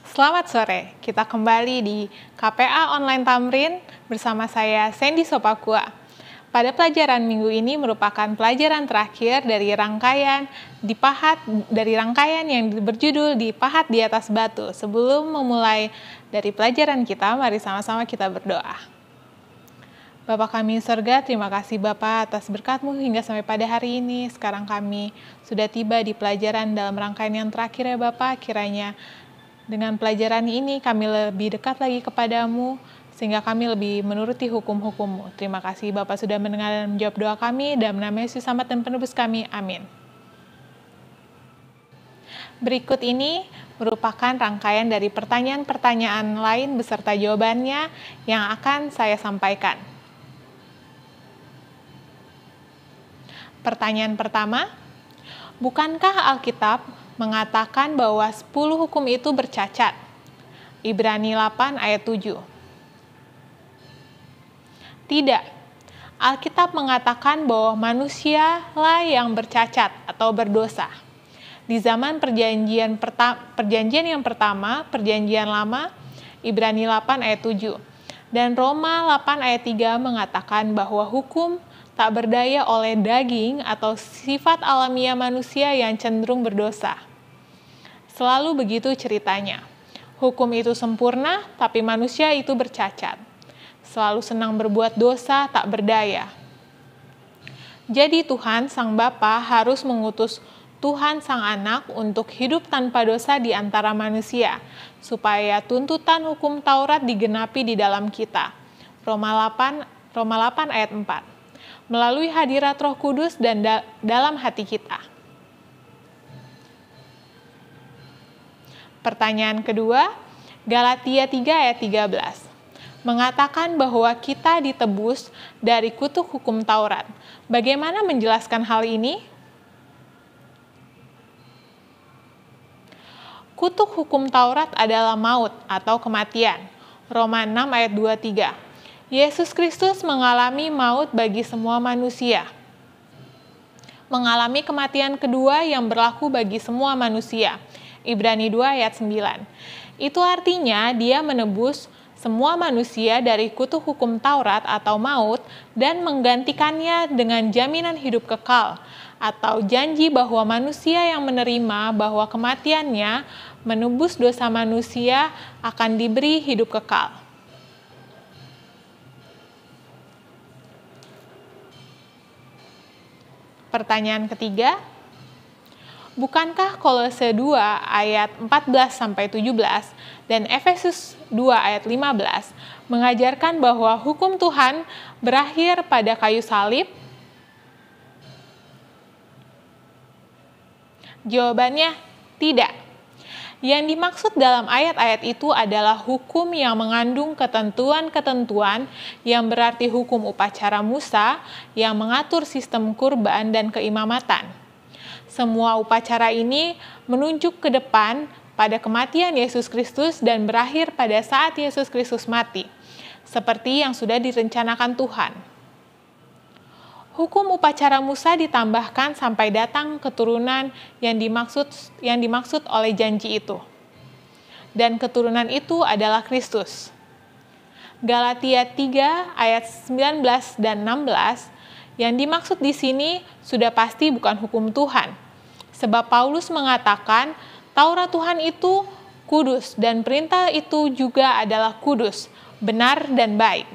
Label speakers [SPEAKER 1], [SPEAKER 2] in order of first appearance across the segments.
[SPEAKER 1] Selamat sore, kita kembali di KPA Online Tamrin bersama saya Sandy Sopakua. Pada pelajaran minggu ini merupakan pelajaran terakhir dari rangkaian yang berjudul Dipahat di Atas Batu. Sebelum memulai dari pelajaran kita, mari sama-sama kita berdoa. Bapa kami di surga, terima kasih Bapa atas berkat-Mu hingga sampai pada hari ini. Sekarang kami sudah tiba di pelajaran dalam rangkaian yang terakhir ya Bapa. Kiranya dengan pelajaran ini kami lebih dekat lagi kepadamu, sehingga kami lebih menuruti hukum-hukum-Mu. Terima kasih Bapa sudah mendengar dan menjawab doa kami, dalam nama Yesus Selamat dan Penebus kami. Amin. Berikut ini merupakan rangkaian dari pertanyaan-pertanyaan lain beserta jawabannya yang akan saya sampaikan. Pertanyaan pertama, bukankah Alkitab mengatakan bahwa 10 hukum itu bercacat? Ibrani 8 ayat 7. Tidak. Alkitab mengatakan bahwa manusialah yang bercacat atau berdosa. Di zaman perjanjian yang pertama, perjanjian lama, Ibrani 8 ayat 7. Dan Roma 8 ayat 3 mengatakan bahwa hukum tak berdaya oleh daging atau sifat alamiah manusia yang cenderung berdosa. Selalu begitu ceritanya. Hukum itu sempurna, tapi manusia itu bercacat. Selalu senang berbuat dosa, tak berdaya. Jadi Tuhan Sang Bapa harus mengutus Tuhan Sang Anak untuk hidup tanpa dosa di antara manusia, supaya tuntutan hukum Taurat digenapi di dalam kita. Roma 8 ayat 4. Melalui hadirat Roh Kudus dan dalam hati kita. Pertanyaan kedua, Galatia 3 ayat 13. Mengatakan bahwa kita ditebus dari kutuk hukum Taurat. Bagaimana menjelaskan hal ini? Kutuk hukum Taurat adalah maut atau kematian. Roma 6 ayat 23. Yesus Kristus mengalami maut bagi semua manusia. Mengalami kematian kedua yang berlaku bagi semua manusia. Ibrani 2 ayat 9. Itu artinya dia menebus semua manusia dari kutuk hukum Taurat atau maut dan menggantikannya dengan jaminan hidup kekal atau janji bahwa manusia yang menerima bahwa kematiannya menebus dosa manusia akan diberi hidup kekal. Pertanyaan ketiga, bukankah Kolose 2 ayat 14-17 dan Efesus 2 ayat 15 mengajarkan bahwa hukum Tuhan berakhir pada kayu salib? Jawabannya, tidak. Yang dimaksud dalam ayat-ayat itu adalah hukum yang mengandung ketentuan-ketentuan yang berarti hukum upacara Musa yang mengatur sistem kurban dan keimamatan. Semua upacara ini menunjuk ke depan pada kematian Yesus Kristus dan berakhir pada saat Yesus Kristus mati, seperti yang sudah direncanakan Tuhan. Hukum upacara Musa ditambahkan sampai datang keturunan yang dimaksud oleh janji itu. Dan keturunan itu adalah Kristus. Galatia 3 ayat 19 dan 16 yang dimaksud di sini sudah pasti bukan hukum Tuhan. Sebab Paulus mengatakan Taurat Tuhan itu kudus dan perintah itu juga adalah kudus, benar dan baik.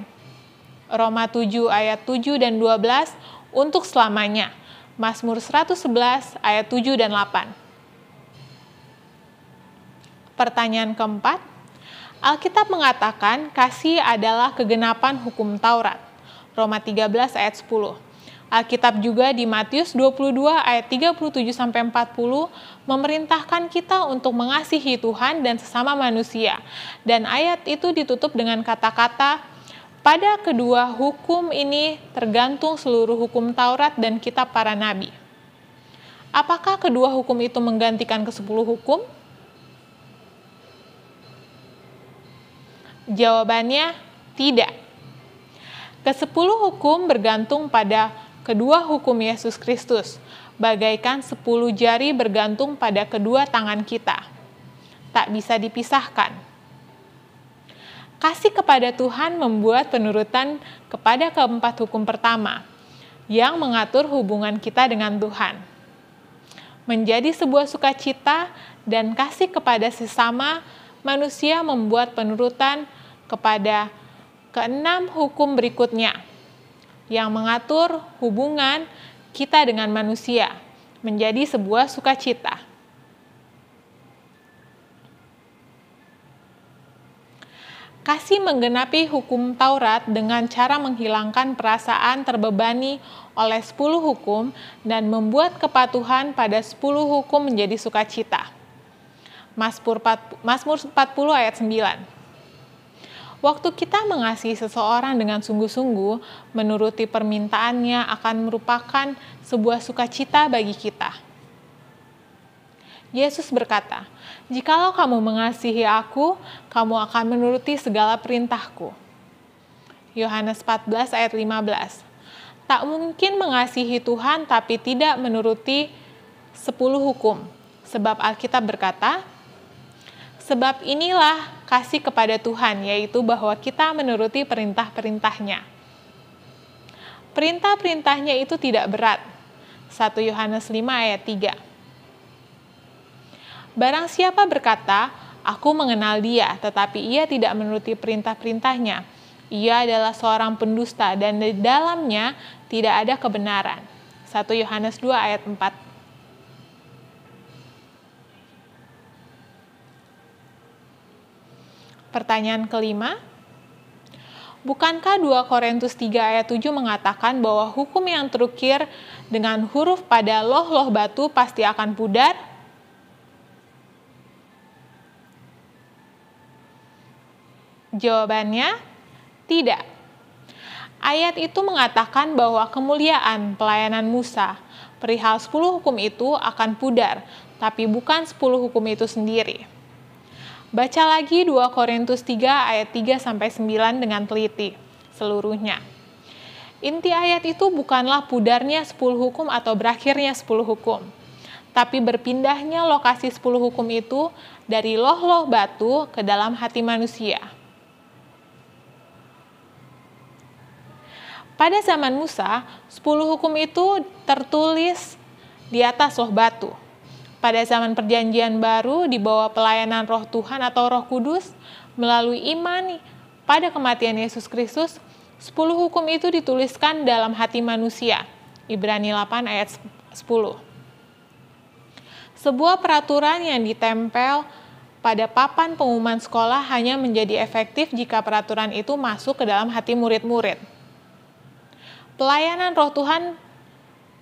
[SPEAKER 1] Roma 7 ayat 7 dan 12 untuk selamanya. Mazmur 111 ayat 7 dan 8. Pertanyaan keempat, Alkitab mengatakan kasih adalah kegenapan hukum Taurat. Roma 13 ayat 10. Alkitab juga di Matius 22 ayat 37-40 memerintahkan kita untuk mengasihi Tuhan dan sesama manusia. Dan ayat itu ditutup dengan kata-kata, pada kedua hukum ini tergantung seluruh hukum Taurat dan kitab para nabi. Apakah kedua hukum itu menggantikan ke-10 hukum? Jawabannya tidak. Ke-10 hukum bergantung pada kedua hukum Yesus Kristus, bagaikan 10 jari bergantung pada kedua tangan kita. tak bisa dipisahkan. Kasih kepada Tuhan membuat penurutan kepada keempat hukum pertama, yang mengatur hubungan kita dengan Tuhan. Menjadi sebuah sukacita dan kasih kepada sesama manusia membuat penurutan kepada keenam hukum berikutnya, yang mengatur hubungan kita dengan manusia, menjadi sebuah sukacita. Kasih menggenapi hukum Taurat dengan cara menghilangkan perasaan terbebani oleh 10 hukum dan membuat kepatuhan pada 10 hukum menjadi sukacita. Mazmur 40 ayat 9. Waktu kita mengasihi seseorang dengan sungguh-sungguh, menuruti permintaannya akan merupakan sebuah sukacita bagi kita. Yesus berkata, "Jikalau kamu mengasihi aku, kamu akan menuruti segala perintahku." Yohanes 14 ayat 15. Tak mungkin mengasihi Tuhan tapi tidak menuruti 10 hukum. Sebab Alkitab berkata, "Sebab inilah kasih kepada Tuhan, yaitu bahwa kita menuruti perintah-perintahnya." Perintah-perintahnya itu tidak berat. 1 Yohanes 5 ayat 3. Barang siapa berkata, "Aku mengenal dia," tetapi ia tidak menuruti perintah-perintahnya, ia adalah seorang pendusta dan di dalamnya tidak ada kebenaran. 1 Yohanes 2 ayat 4. Pertanyaan kelima, bukankah 2 Korintus 3 ayat 7 mengatakan bahwa hukum yang terukir dengan huruf pada loh-loh batu pasti akan pudar? Jawabannya, tidak. Ayat itu mengatakan bahwa kemuliaan pelayanan Musa perihal 10 hukum itu akan pudar, tapi bukan 10 hukum itu sendiri. Baca lagi 2 Korintus 3 ayat 3-9 dengan teliti, seluruhnya. Inti ayat itu bukanlah pudarnya 10 hukum atau berakhirnya 10 hukum, tapi berpindahnya lokasi 10 hukum itu dari loh-loh batu ke dalam hati manusia. Pada zaman Musa, 10 hukum itu tertulis di atas loh batu. Pada zaman Perjanjian Baru, di bawah pelayanan Roh Tuhan atau Roh Kudus, melalui iman pada kematian Yesus Kristus, 10 hukum itu dituliskan dalam hati manusia. Ibrani 8 ayat 10. Sebuah peraturan yang ditempel pada papan pengumuman sekolah hanya menjadi efektif jika peraturan itu masuk ke dalam hati murid-murid. Pelayanan Roh Tuhan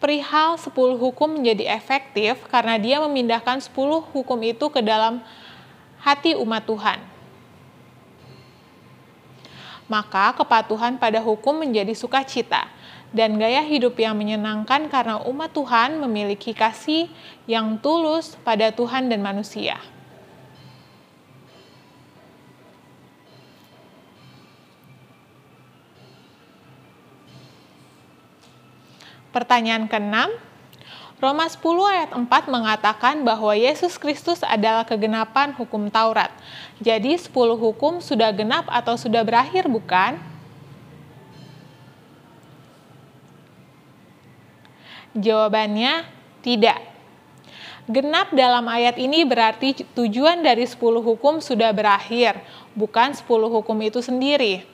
[SPEAKER 1] perihal 10 hukum menjadi efektif karena dia memindahkan 10 hukum itu ke dalam hati umat Tuhan. Maka kepatuhan pada hukum menjadi sukacita dan gaya hidup yang menyenangkan karena umat Tuhan memiliki kasih yang tulus pada Tuhan dan manusia. Pertanyaan ke-6, Roma 10 ayat 4 mengatakan bahwa Yesus Kristus adalah kegenapan hukum Taurat. Jadi 10 hukum sudah genap atau sudah berakhir, bukan? Jawabannya tidak. Genap dalam ayat ini berarti tujuan dari 10 hukum sudah berakhir, bukan 10 hukum itu sendiri.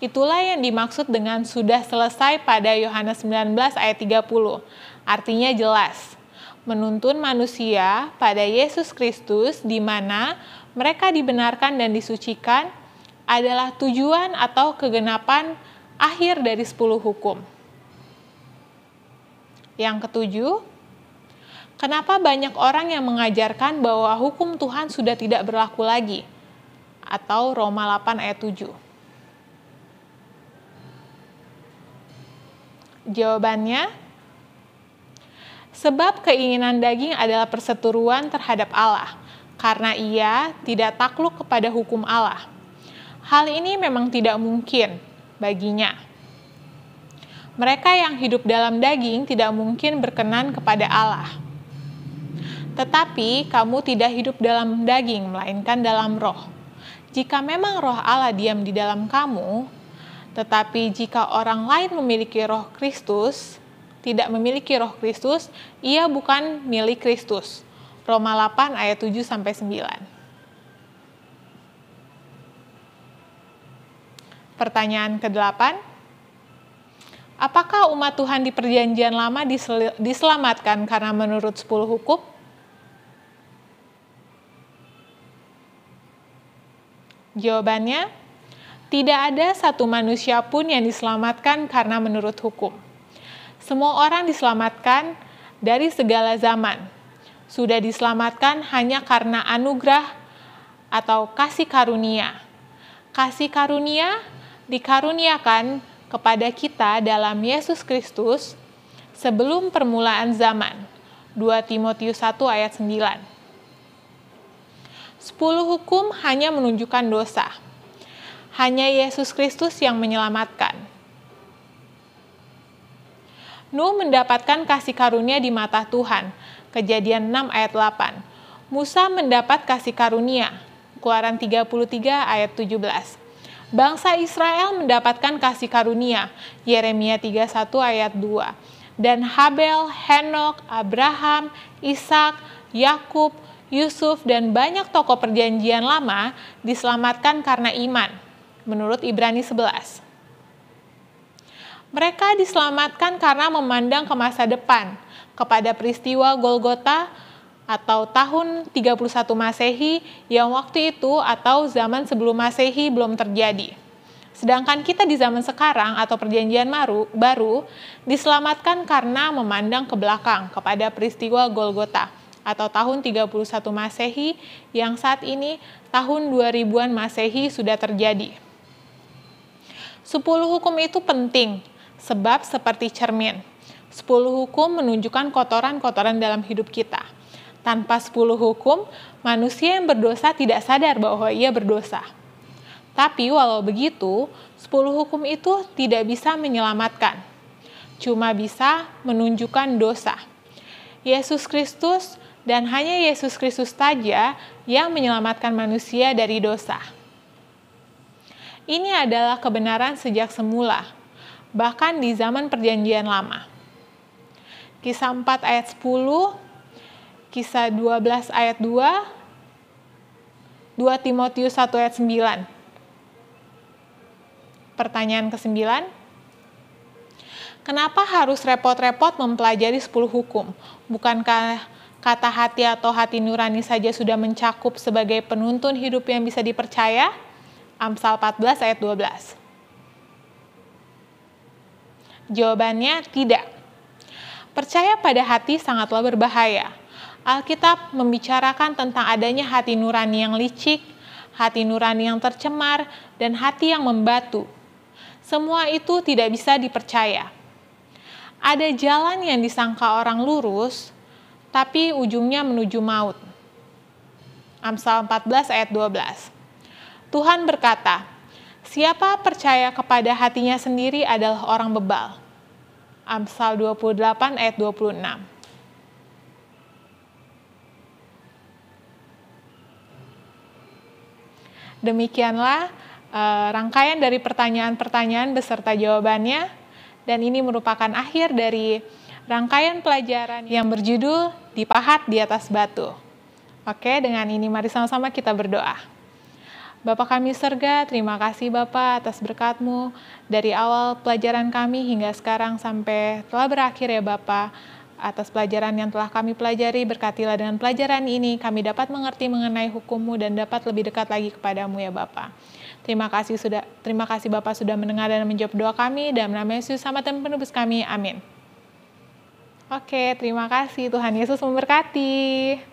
[SPEAKER 1] Itulah yang dimaksud dengan sudah selesai pada Yohanes 19 ayat 30. Artinya jelas, menuntun manusia pada Yesus Kristus di mana mereka dibenarkan dan disucikan adalah tujuan atau kegenapan akhir dari 10 hukum. Yang ketujuh, kenapa banyak orang yang mengajarkan bahwa hukum Tuhan sudah tidak berlaku lagi? Atau Roma 8 ayat 7. Jawabannya, sebab keinginan daging adalah perseteruan terhadap Allah, karena ia tidak takluk kepada hukum Allah. Hal ini memang tidak mungkin baginya. Mereka yang hidup dalam daging tidak mungkin berkenan kepada Allah. Tetapi kamu tidak hidup dalam daging, melainkan dalam roh. Jika memang roh Allah diam di dalam kamu, tetapi jika orang lain memiliki roh Kristus, tidak memiliki roh Kristus, ia bukan milik Kristus. Roma 8 ayat 7-9. Pertanyaan ke-8. Apakah umat Tuhan di Perjanjian Lama diselamatkan karena menurut 10 hukum? Jawabannya, tidak ada satu manusia pun yang diselamatkan karena menurut hukum. Semua orang diselamatkan dari segala zaman. Sudah diselamatkan hanya karena anugerah atau kasih karunia. Kasih karunia dikaruniakan kepada kita dalam Yesus Kristus sebelum permulaan zaman. 2 Timotius 1 ayat 9. 10 hukum hanya menunjukkan dosa. Hanya Yesus Kristus yang menyelamatkan. Nuh mendapatkan kasih karunia di mata Tuhan. Kejadian 6 ayat 8. Musa mendapat kasih karunia. Keluaran 33 ayat 17. Bangsa Israel mendapatkan kasih karunia, Yeremia 31 ayat 2. Dan Habel, Henok, Abraham, Ishak, Yakub, Yusuf, dan banyak tokoh Perjanjian Lama diselamatkan karena iman, menurut Ibrani 11. Mereka diselamatkan karena memandang ke masa depan, kepada peristiwa Golgota atau tahun 31 Masehi yang waktu itu atau zaman sebelum Masehi belum terjadi. Sedangkan kita di zaman sekarang atau Perjanjian baru diselamatkan karena memandang ke belakang kepada peristiwa Golgota atau tahun 31 Masehi yang saat ini tahun 2000-an Masehi sudah terjadi. 10 hukum itu penting sebab seperti cermin. 10 hukum menunjukkan kotoran-kotoran dalam hidup kita. Tanpa 10 hukum, manusia yang berdosa tidak sadar bahwa ia berdosa. Tapi walau begitu, 10 hukum itu tidak bisa menyelamatkan. Cuma bisa menunjukkan dosa. Yesus Kristus dan hanya Yesus Kristus saja yang menyelamatkan manusia dari dosa. Ini adalah kebenaran sejak semula, bahkan di zaman Perjanjian Lama. Kisah 4 ayat 10, Kisah 12 ayat 2, 2 Timotius 1 ayat 9. Pertanyaan ke-9. Kenapa harus repot-repot mempelajari 10 hukum? Bukankah kata hati atau hati nurani saja sudah mencakup sebagai penuntun hidup yang bisa dipercaya? Amsal 14 ayat 12. Jawabannya tidak. Percaya pada hati sangatlah berbahaya. Alkitab membicarakan tentang adanya hati nurani yang licik, hati nurani yang tercemar, dan hati yang membatu. Semua itu tidak bisa dipercaya. Ada jalan yang disangka orang lurus, tapi ujungnya menuju maut. Amsal 14 ayat 12. Tuhan berkata, siapa percaya kepada hatinya sendiri adalah orang bebal. Amsal 28 ayat 26. Demikianlah rangkaian dari pertanyaan-pertanyaan beserta jawabannya, dan ini merupakan akhir dari rangkaian pelajaran yang berjudul Dipahat di atas batu. Oke, dengan ini mari sama-sama kita berdoa. Bapa kami surga, terima kasih Bapa atas berkat-Mu dari awal pelajaran kami hingga sekarang sampai telah berakhir ya Bapa. Atas pelajaran yang telah kami pelajari, berkatilah dengan pelajaran ini, kami dapat mengerti mengenai hukum-Mu dan dapat lebih dekat lagi kepadamu ya Bapa. Terima kasih Bapa sudah mendengar dan menjawab doa kami, dalam nama Yesus Selamat dan Penebus kami, amin. Oke, terima kasih, Tuhan Yesus memberkati.